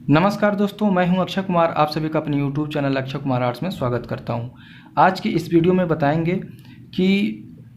नमस्कार दोस्तों, मैं हूं अक्षय कुमार। आप सभी का अपने YouTube channel Akshay Kumar arts में स्वागत करता हूं। आज की इस वीडियो में बताएंगे कि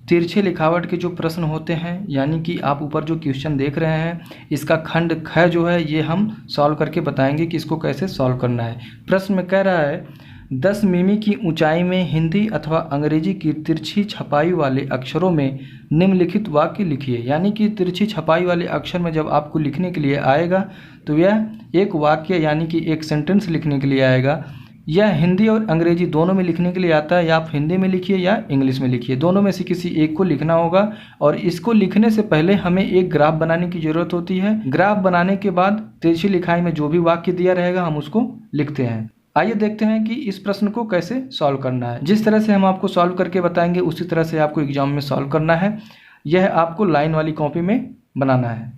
तिरछे लिखावट के जो प्रश्न होते हैं, यानी कि आप ऊपर जो क्वेश्चन देख रहे हैं, इसका खंड ख जो है ये हम सॉल्व करके बताएंगे कि इसको कैसे सॉल्व करना है। प्रश्न में कह रहा है 10 मिमी की ऊंचाई में हिंदी अथवा अंग्रेजी की तिरछी छपाई वाले अक्षरों में निम्नलिखित वाक्य लिखिए। यानी कि तिरछी छपाई वाले अक्षर में जब आपको लिखने के लिए आएगा तो यह एक वाक्य यानी कि एक सेंटेंस लिखने के लिए आएगा। यह हिंदी और अंग्रेजी दोनों में लिखने के लिए आता है, या आप हिंदी में लिखिए या इंग्लिश में लिखिए, दोनों में से किसी एक को लिखना होगा। और इसको लिखने से पहले हमें एक ग्राफ बनाने की ज़रूरत होती है। ग्राफ बनाने के बाद तिरछी लिखाई में जो भी वाक्य दिया रहेगा हम उसको लिखते हैं। आइए देखते हैं कि इस प्रश्न को कैसे सॉल्व करना है। जिस तरह से हम आपको सॉल्व करके बताएंगे उसी तरह से आपको एग्जाम में सॉल्व करना है। यह आपको लाइन वाली कॉपी में बनाना है।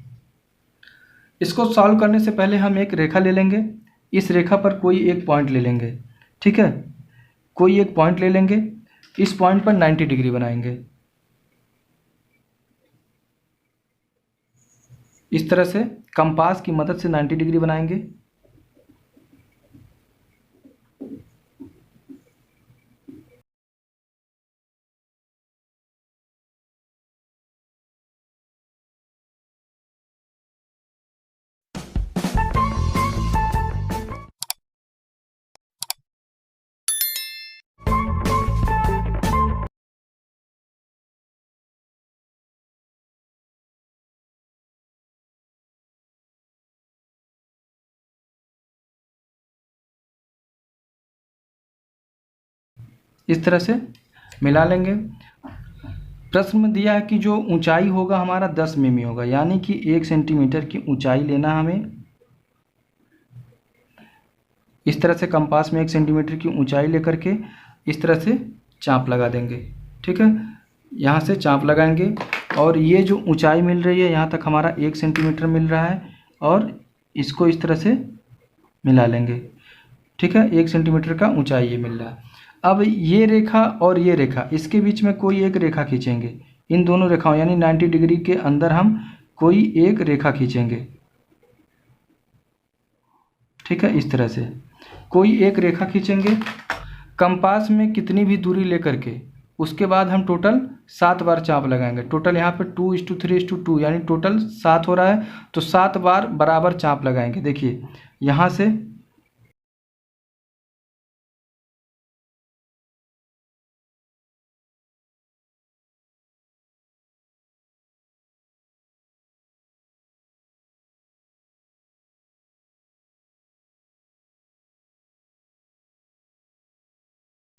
इसको सॉल्व करने से पहले हम एक रेखा ले लेंगे। इस रेखा पर कोई एक पॉइंट ले लेंगे, ठीक है। कोई एक पॉइंट ले लेंगे, इस पॉइंट पर 90 डिग्री बनाएंगे। इस तरह से कंपास की मदद से 90 डिग्री बनाएंगे। इस तरह से मिला लेंगे। प्रश्न में दिया है कि जो ऊंचाई होगा हमारा 10 मिमी होगा, यानी कि 1 सेंटीमीटर की ऊंचाई लेना हमें। इस तरह से कंपास में 1 सेंटीमीटर की ऊंचाई लेकर के इस तरह से चाप लगा देंगे, ठीक है। यहाँ से चाप लगाएंगे और ये जो ऊंचाई मिल रही है यहाँ तक हमारा 1 सेंटीमीटर मिल रहा है, और इसको इस तरह से मिला लेंगे, ठीक है। 1 सेंटीमीटर का ऊंचाई ये मिल रहा है। अब ये रेखा और ये रेखा, इसके बीच में कोई एक रेखा खींचेंगे। इन दोनों रेखाओं यानी 90 डिग्री के अंदर हम कोई एक रेखा खींचेंगे, ठीक है। इस तरह से कोई एक रेखा खींचेंगे कंपास में कितनी भी दूरी लेकर के। उसके बाद हम टोटल 7 बार चाप लगाएंगे। टोटल यहाँ पे 2:3:2 यानी टोटल 7 हो रहा है, तो 7 बार बराबर चाप लगाएंगे। देखिए यहाँ से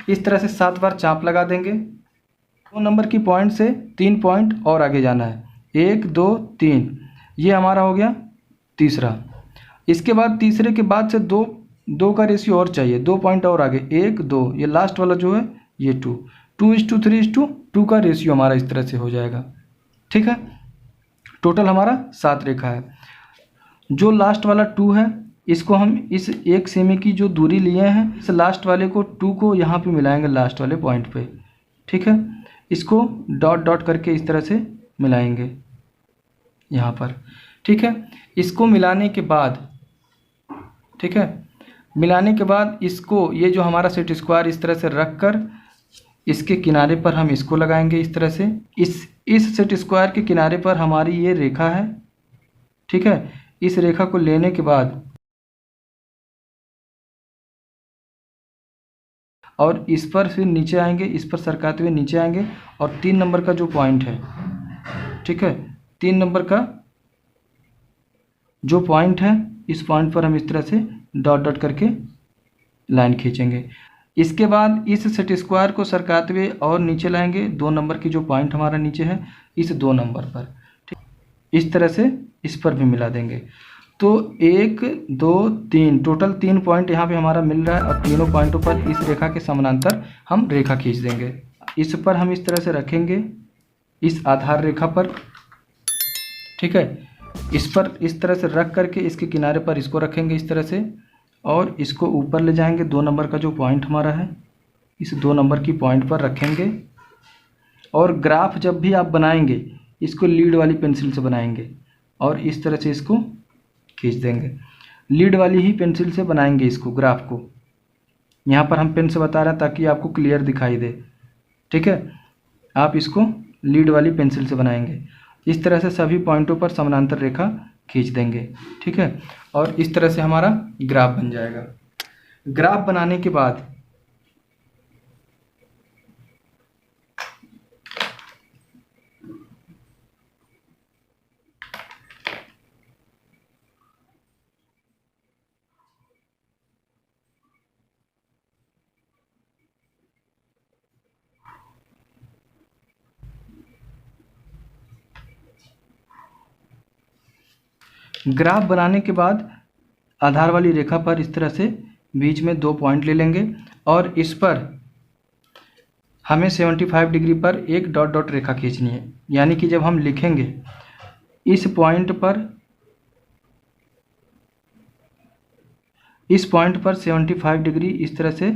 इस तरह से 7 बार चाप लगा देंगे। 2 नंबर की पॉइंट से 3 पॉइंट और आगे जाना है। 1 2 3, ये हमारा हो गया तीसरा। इसके बाद तीसरे के बाद से दो का रेशियो और चाहिए, 2 पॉइंट और आगे 1 2, ये लास्ट वाला जो है ये 2:3:2 का रेशियो हमारा इस तरह से हो जाएगा, ठीक है। टोटल हमारा 7 रेखा है। जो लास्ट वाला 2 है इसको हम इस 1 सेमी की जो दूरी लिए हैं, इस लास्ट वाले को 2 को यहाँ पे मिलाएंगे लास्ट वाले पॉइंट पे, ठीक है। इसको डॉट डॉट करके इस तरह से मिलाएंगे यहाँ पर, ठीक है। इसको मिलाने के बाद, ठीक है, मिलाने के बाद इसको ये जो हमारा सेट स्क्वायर इस तरह से रख कर इसके किनारे पर हम इसको लगाएंगे इस तरह से। इस सेट स्क्वायर के किनारे पर हमारी ये रेखा है, ठीक है। इस रेखा को लेने के बाद और इस पर फिर नीचे आएंगे, इस पर सरकाते हुए नीचे आएंगे, और 3 नंबर का जो पॉइंट है, ठीक है, 3 नंबर का जो पॉइंट है इस पॉइंट पर हम इस तरह से डॉट डॉट करके लाइन खींचेंगे। इसके बाद इस सेट स्क्वायर को सरकाते हुए और नीचे लाएंगे, 2 नंबर की जो पॉइंट हमारा नीचे है इस 2 नंबर पर, ठीक। इस तरह से इस पर भी मिला देंगे। तो 1 2 3 टोटल 3 पॉइंट यहाँ पे हमारा मिल रहा है, और तीनों पॉइंटों पर इस रेखा के समानांतर हम रेखा खींच देंगे। इस पर हम इस तरह से रखेंगे, इस आधार रेखा पर, ठीक है। इस पर इस तरह से रख करके इसके किनारे पर इसको रखेंगे इस तरह से, और इसको ऊपर ले जाएंगे। 2 नंबर का जो पॉइंट हमारा है इस 2 नंबर की पॉइंट पर रखेंगे, और ग्राफ जब भी आप बनाएंगे इसको लीड वाली पेंसिल से बनाएंगे और इस तरह से इसको खींच देंगे। लीड वाली ही पेंसिल से बनाएंगे इसको, ग्राफ को। यहाँ पर हम पेन से बता रहे हैं ताकि आपको क्लियर दिखाई दे, ठीक है। आप इसको लीड वाली पेंसिल से बनाएंगे। इस तरह से सभी पॉइंटों पर समानांतर रेखा खींच देंगे, ठीक है। और इस तरह से हमारा ग्राफ बन जाएगा। ग्राफ बनाने के बाद ग्राफ बनाने के बाद आधार वाली रेखा पर इस तरह से बीच में 2 पॉइंट ले लेंगे और इस पर हमें 75 डिग्री पर एक डॉट डॉट रेखा खींचनी है। यानी कि जब हम लिखेंगे इस पॉइंट पर 75 डिग्री इस तरह से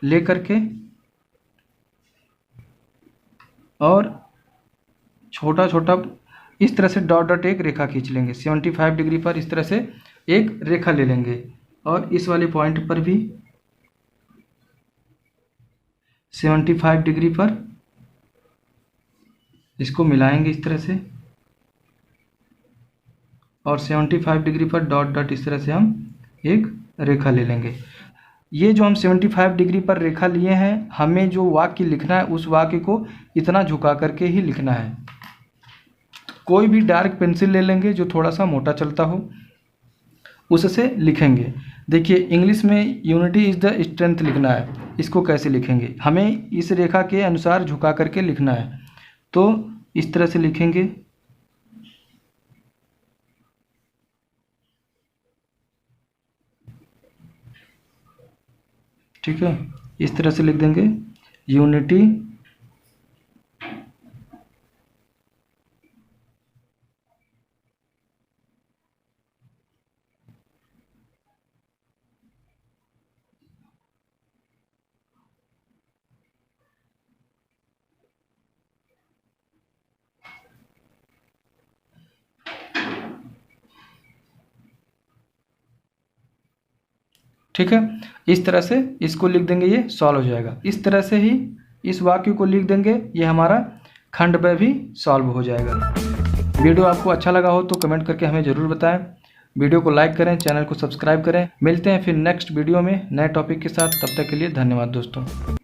ले करके और छोटा छोटा इस तरह से डॉट डॉट एक रेखा खींच लेंगे। 75 डिग्री पर इस तरह से एक रेखा ले लेंगे और इस वाले पॉइंट पर भी 75 डिग्री पर इसको मिलाएंगे इस तरह से और 75 डिग्री पर डॉट डॉट इस तरह से हम एक रेखा ले लेंगे। ये जो हम 75 डिग्री पर रेखा लिए हैं, हमें जो वाक्य लिखना है उस वाक्य को इतना झुका करके ही लिखना है। कोई भी डार्क पेंसिल ले लेंगे जो थोड़ा सा मोटा चलता हो, उससे लिखेंगे। देखिए इंग्लिश में यूनिटी इज़ द स्ट्रेंथ लिखना है, इसको कैसे लिखेंगे, हमें इस रेखा के अनुसार झुका करके लिखना है। तो इस तरह से लिखेंगे, ठीक है। इस तरह से लिख देंगे यूनिटी ठीक है। इस तरह से इसको लिख देंगे, ये सॉल्व हो जाएगा। इस तरह से ही इस वाक्य को लिख देंगे, ये हमारा खंडव्यय भी सॉल्व हो जाएगा। वीडियो आपको अच्छा लगा हो तो कमेंट करके हमें ज़रूर बताएं। वीडियो को लाइक करें, चैनल को सब्सक्राइब करें। मिलते हैं फिर नेक्स्ट वीडियो में नए टॉपिक के साथ। तब तक के लिए धन्यवाद दोस्तों।